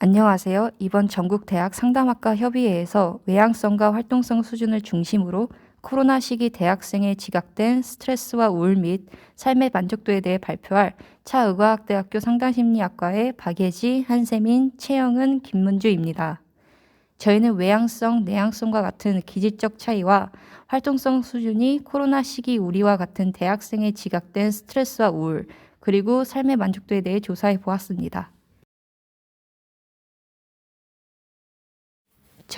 안녕하세요. 이번 전국대학 상담학과 협의회에서 외향성과 활동성 수준을 중심으로 코로나 시기 대학생의 지각된 스트레스와 우울 및 삶의 만족도에 대해 발표할 차의과학대학교 상담심리학과의 박예지, 한세민, 최영은, 김문주입니다. 저희는 외향성, 내향성과 같은 기질적 차이와 활동성 수준이 코로나 시기 우리와 같은 대학생의 지각된 스트레스와 우울, 그리고 삶의 만족도에 대해 조사해 보았습니다.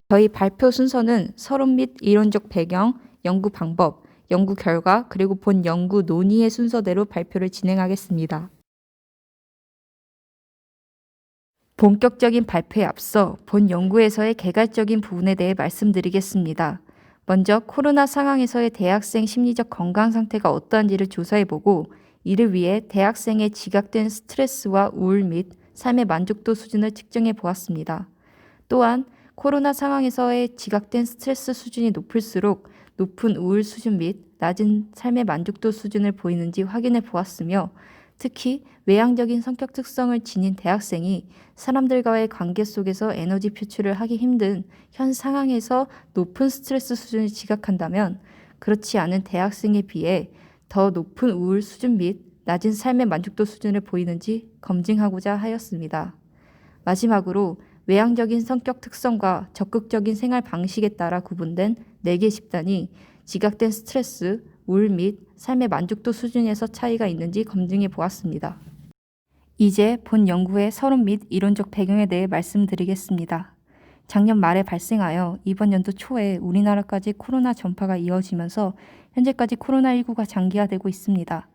저희 발표 순서는 서론 및 이론적 배경, 연구 방법, 연구 결과, 그리고 본 연구 논의의 순서대로 발표를 진행하겠습니다. 본격적인 발표에 앞서 본 연구에서의 개괄적인 부분에 대해 말씀드리겠습니다. 먼저 코로나 상황에서의 대학생 심리적 건강 상태가 어떠한지를 조사해보고 이를 위해 대학생의 지각된 스트레스와 우울 및 삶의 만족도 수준을 측정해 보았습니다. 또한 코로나 상황에서의 지각된 스트레스 수준이 높을수록 높은 우울 수준 및 낮은 삶의 만족도 수준을 보이는지 확인해 보았으며 특히 외향적인 성격 특성을 지닌 대학생이 사람들과의 관계 속에서 에너지 표출을 하기 힘든 현 상황에서 높은 스트레스 수준을 지각한다면 그렇지 않은 대학생에 비해 더 높은 우울 수준 및 낮은 삶의 만족도 수준을 보이는지 검증하고자 하였습니다. 마지막으로 외향적인 성격 특성과 적극적인 생활 방식에 따라 구분된 4개 집단이 지각된 스트레스, 우울 및 삶의 만족도 수준에서 차이가 있는지 검증해 보았습니다. 이제 본 연구의 서론 및 이론적 배경에 대해 말씀드리겠습니다. 작년 말에 발생하여 이번 연도 초에 우리나라까지 코로나 전파가 이어지면서 현재까지 코로나19가 장기화되고 있습니다.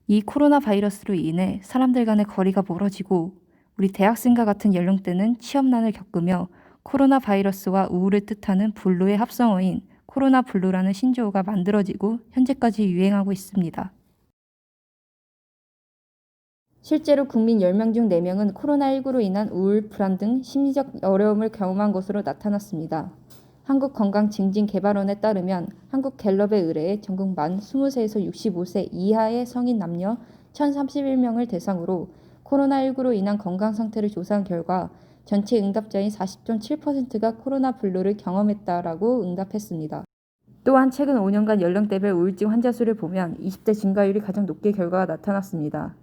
이 코로나 바이러스로 인해 사람들 간의 거리가 멀어지고 우리 대학생과 같은 연령대는 취업난을 겪으며 코로나 바이러스와 우울을 뜻하는 블루의 합성어인 코로나 블루라는 신조어가 만들어지고 현재까지 유행하고 있습니다. 실제로 국민 10명 중 4명은 코로나19로 인한 우울, 불안 등 심리적 어려움을 경험한 것으로 나타났습니다. 한국건강증진개발원에 따르면 한국갤럽에 의뢰해 전국 만 20세에서 65세 이하의 성인 남녀 1,031명을 대상으로 코로나19로 인한 건강 상태를 조사한 결과 전체 응답자인 40.7%가 코로나 블루를 경험했다라고 응답했습니다. 또한 최근 5년간 연령대별 우울증 환자 수를 보면 20대 증가율이 가장 높게 결과가 나타났습니다.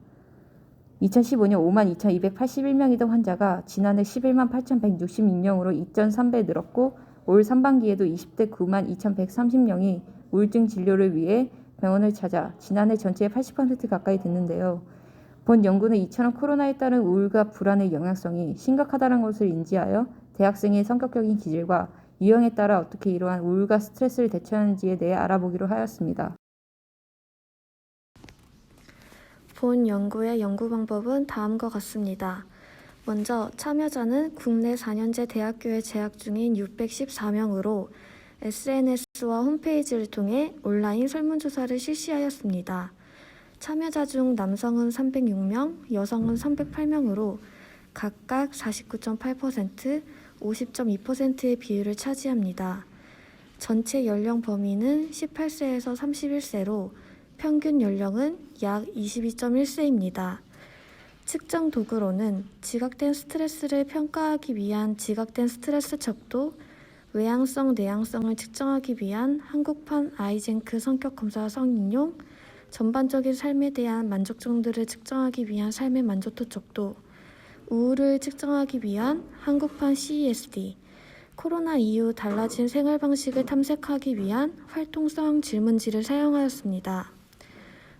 2015년 52,281명이던 환자가 지난해 11만 8,166명으로 2.3배 늘었고 올 상반기에도 20대 9만 2,130명이 우울증 진료를 위해 병원을 찾아 지난해 전체의 80% 가까이 됐는데요. 본 연구는 이처럼 코로나에 따른 우울과 불안의 영향성이 심각하다는 것을 인지하여 대학생의 성격적인 기질과 유형에 따라 어떻게 이러한 우울과 스트레스를 대처하는지에 대해 알아보기로 하였습니다. 본 연구의 연구 방법은 다음과 같습니다. 먼저 참여자는 국내 4년제 대학교에 재학 중인 614명으로 SNS와 홈페이지를 통해 온라인 설문조사를 실시하였습니다. 참여자 중 남성은 306명, 여성은 308명으로 각각 49.8%, 50.2%의 비율을 차지합니다. 전체 연령 범위는 18세에서 31세로 평균 연령은 약 22.1세입니다. 측정 도구로는 지각된 스트레스를 평가하기 위한 지각된 스트레스 척도, 외향성, 내향성을 측정하기 위한 한국판 아이젠크 성격검사 성인용, 전반적인 삶에 대한 만족정도를 측정하기 위한 삶의 만족도 척도, 우울을 측정하기 위한 한국판 CESD, 코로나 이후 달라진 생활 방식을 탐색하기 위한 활동성 질문지를 사용하였습니다.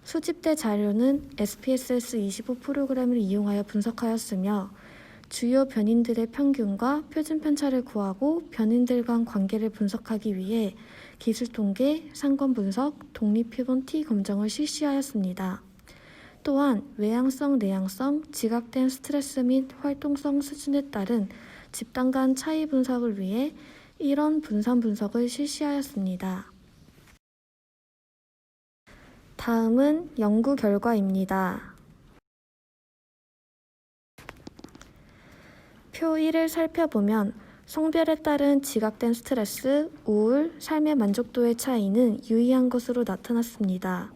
수집된 자료는 SPSS25 프로그램을 이용하여 분석하였으며 주요 변인들의 평균과 표준 편차를 구하고 변인들 간 관계를 분석하기 위해 기술통계, 상권분석, 독립표본 T 검정을 실시하였습니다. 또한 외향성, 내향성, 지각된 스트레스 및 활동성 수준에 따른 집단 간 차이 분석을 위해 이런 분산 분석을 실시하였습니다. 다음은 연구 결과입니다. 표 1을 살펴보면 성별에 따른 지각된 스트레스, 우울, 삶의 만족도의 차이는 유의한 것으로 나타났습니다.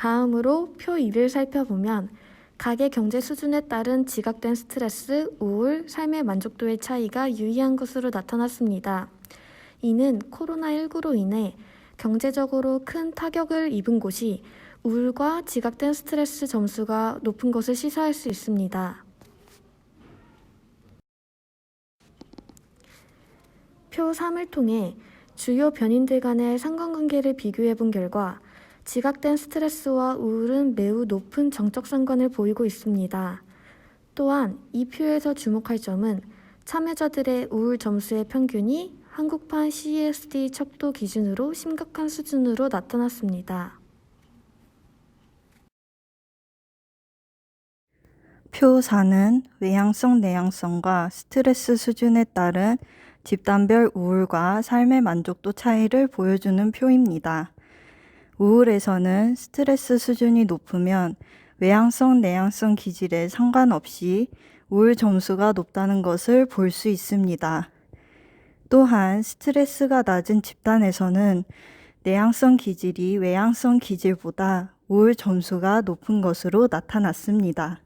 다음으로 표 2를 살펴보면 가계 경제 수준에 따른 지각된 스트레스, 우울, 삶의 만족도의 차이가 유의한 것으로 나타났습니다. 이는 코로나19로 인해 경제적으로 큰 타격을 입은 곳이 우울과 지각된 스트레스 점수가 높은 것을 시사할 수 있습니다. 표 3을 통해 주요 변인들 간의 상관관계를 비교해 본 결과 지각된 스트레스와 우울은 매우 높은 정적 상관을 보이고 있습니다. 또한 이 표에서 주목할 점은 참여자들의 우울 점수의 평균이 한국판 CESD 척도 기준으로 심각한 수준으로 나타났습니다. 표 4는 외향성, 내향성과 스트레스 수준에 따른 집단별 우울과 삶의 만족도 차이를 보여주는 표입니다. 우울에서는 스트레스 수준이 높으면 외향성, 내향성 기질에 상관없이 우울 점수가 높다는 것을 볼 수 있습니다. 또한 스트레스가 낮은 집단에서는 내향성 기질이 외향성 기질보다 우울 점수가 높은 것으로 나타났습니다.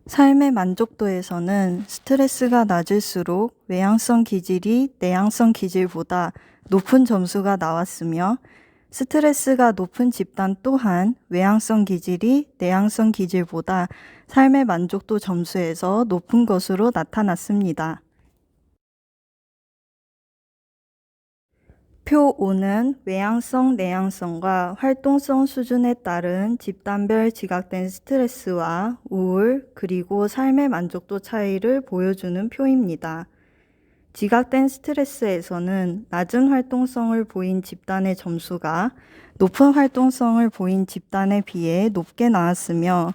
삶의 만족도에서는 스트레스가 낮을수록 외향성 기질이 내향성 기질보다 높은 점수가 나왔으며 스트레스가 높은 집단 또한 외향성 기질이 내향성 기질보다 삶의 만족도 점수에서 높은 것으로 나타났습니다. 표 5는 외향성, 내향성과 활동성 수준에 따른 집단별 지각된 스트레스와 우울, 그리고 삶의 만족도 차이를 보여주는 표입니다. 지각된 스트레스에서는 낮은 활동성을 보인 집단의 점수가 높은 활동성을 보인 집단에 비해 높게 나왔으며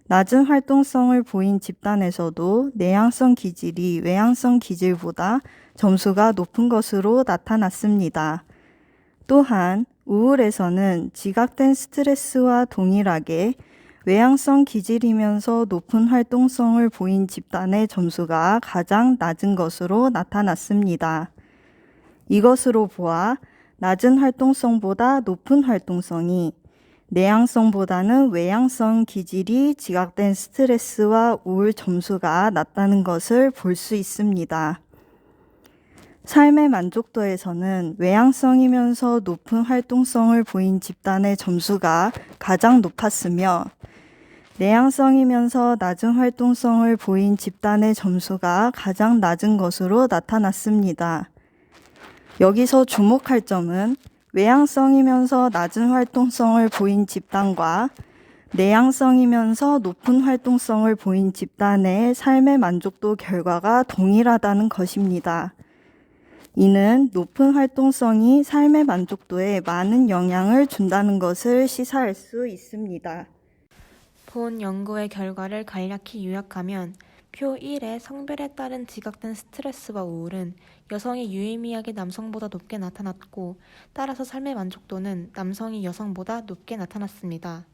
낮은 활동성을 보인 집단에서도 내향성 기질이 외향성 기질보다 점수가 높은 것으로 나타났습니다. 또한 우울에서는 지각된 스트레스와 동일하게 외향성 기질이면서 높은 활동성을 보인 집단의 점수가 가장 낮은 것으로 나타났습니다. 이것으로 보아 낮은 활동성보다 높은 활동성이 내향성보다는 외향성 기질이 지각된 스트레스와 우울 점수가 낮다는 것을 볼 수 있습니다. 삶의 만족도에서는 외향성이면서 높은 활동성을 보인 집단의 점수가 가장 높았으며 내향성이면서 낮은 활동성을 보인 집단의 점수가 가장 낮은 것으로 나타났습니다. 여기서 주목할 점은 외향성이면서 낮은 활동성을 보인 집단과 내향성이면서 높은 활동성을 보인 집단의 삶의 만족도 결과가 동일하다는 것입니다. 이는 높은 활동성이 삶의 만족도에 많은 영향을 준다는 것을 시사할 수 있습니다. 본 연구의 결과를 간략히 요약하면 표 1의 성별에 따른 지각된 스트레스와 우울은 여성이 유의미하게 남성보다 높게 나타났고 따라서 삶의 만족도는 남성이 여성보다 높게 나타났습니다.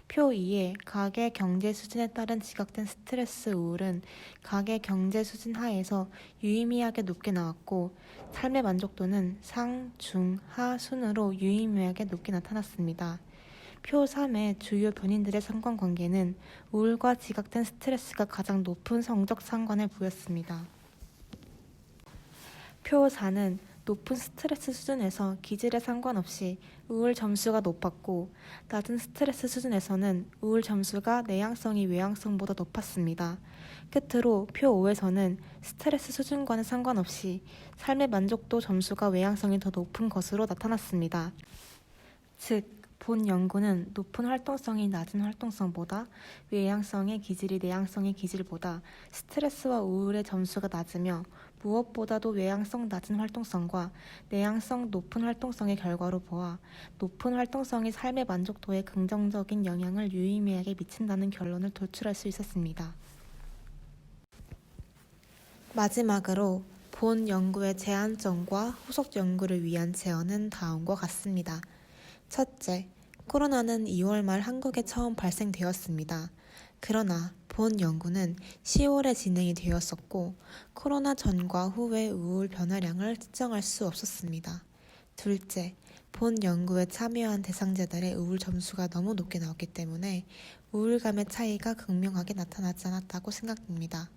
표 2의 가계 경제 수준에 따른 지각된 스트레스 우울은 가계 경제 수준 하에서 유의미하게 높게 나왔고 삶의 만족도는 상, 중, 하 순으로 유의미하게 높게 나타났습니다. 표 3의 주요 변인들의 상관관계는 우울과 지각된 스트레스가 가장 높은 성적 상관을 보였습니다. 표 4는 높은 스트레스 수준에서 기질에 상관없이 우울 점수가 높았고 낮은 스트레스 수준에서는 우울 점수가 내향성이 외향성보다 높았습니다. 끝으로 표 5에서는 스트레스 수준과는 상관없이 삶의 만족도 점수가 외향성이 더 높은 것으로 나타났습니다. 즉, 본 연구는 높은 활동성이 낮은 활동성보다 외향성의 기질이 내향성의 기질보다 스트레스와 우울의 점수가 낮으며 무엇보다도 외향성 낮은 활동성과 내향성 높은 활동성의 결과로 보아 높은 활동성이 삶의 만족도에 긍정적인 영향을 유의미하게 미친다는 결론을 도출할 수 있었습니다. 마지막으로 본 연구의 제한점과 후속 연구를 위한 제언은 다음과 같습니다. 첫째, 코로나는 2월 말 한국에 처음 발생되었습니다. 그러나 본 연구는 10월에 진행이 되었었고 코로나 전과 후의 우울 변화량을 측정할 수 없었습니다. 둘째, 본 연구에 참여한 대상자들의 우울 점수가 너무 높게 나왔기 때문에 우울감의 차이가 극명하게 나타나지 않았다고 생각됩니다.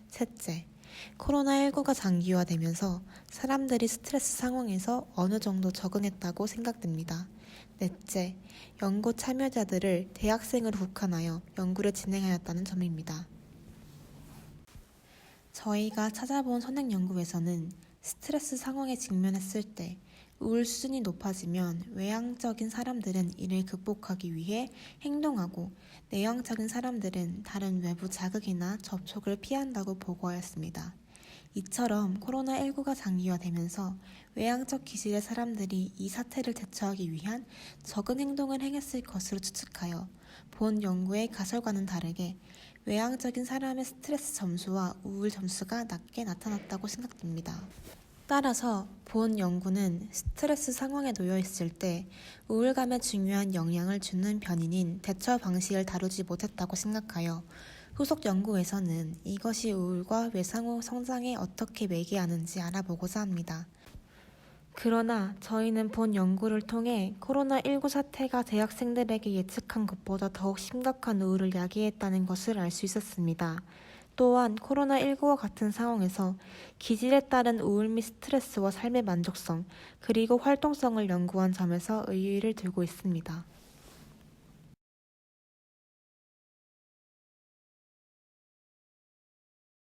셋째, 코로나19가 장기화되면서 사람들이 스트레스 상황에서 어느 정도 적응했다고 생각됩니다. 넷째, 연구 참여자들을 대학생으로 국한하여 연구를 진행하였다는 점입니다. 저희가 찾아본 선행 연구에서는 스트레스 상황에 직면했을 때 우울 수준이 높아지면 외향적인 사람들은 이를 극복하기 위해 행동하고 내향적인 사람들은 다른 외부 자극이나 접촉을 피한다고 보고하였습니다. 이처럼 코로나19가 장기화되면서 외향적 기질의 사람들이 이 사태를 대처하기 위한 적응 행동을 행했을 것으로 추측하여 본 연구의 가설과는 다르게 외향적인 사람의 스트레스 점수와 우울 점수가 낮게 나타났다고 생각됩니다. 따라서 본 연구는 스트레스 상황에 놓여 있을 때 우울감에 중요한 영향을 주는 변인인 대처 방식을 다루지 못했다고 생각하여 후속 연구에서는 이것이 우울과 외상후 성장에 어떻게 매개하는지 알아보고자 합니다. 그러나 저희는 본 연구를 통해 코로나19 사태가 대학생들에게 예측한 것보다 더욱 심각한 우울을 야기했다는 것을 알 수 있었습니다. 또한 코로나19와 같은 상황에서 기질에 따른 우울 및 스트레스와 삶의 만족성, 그리고 활동성을 연구한 점에서 의의를 두고 있습니다.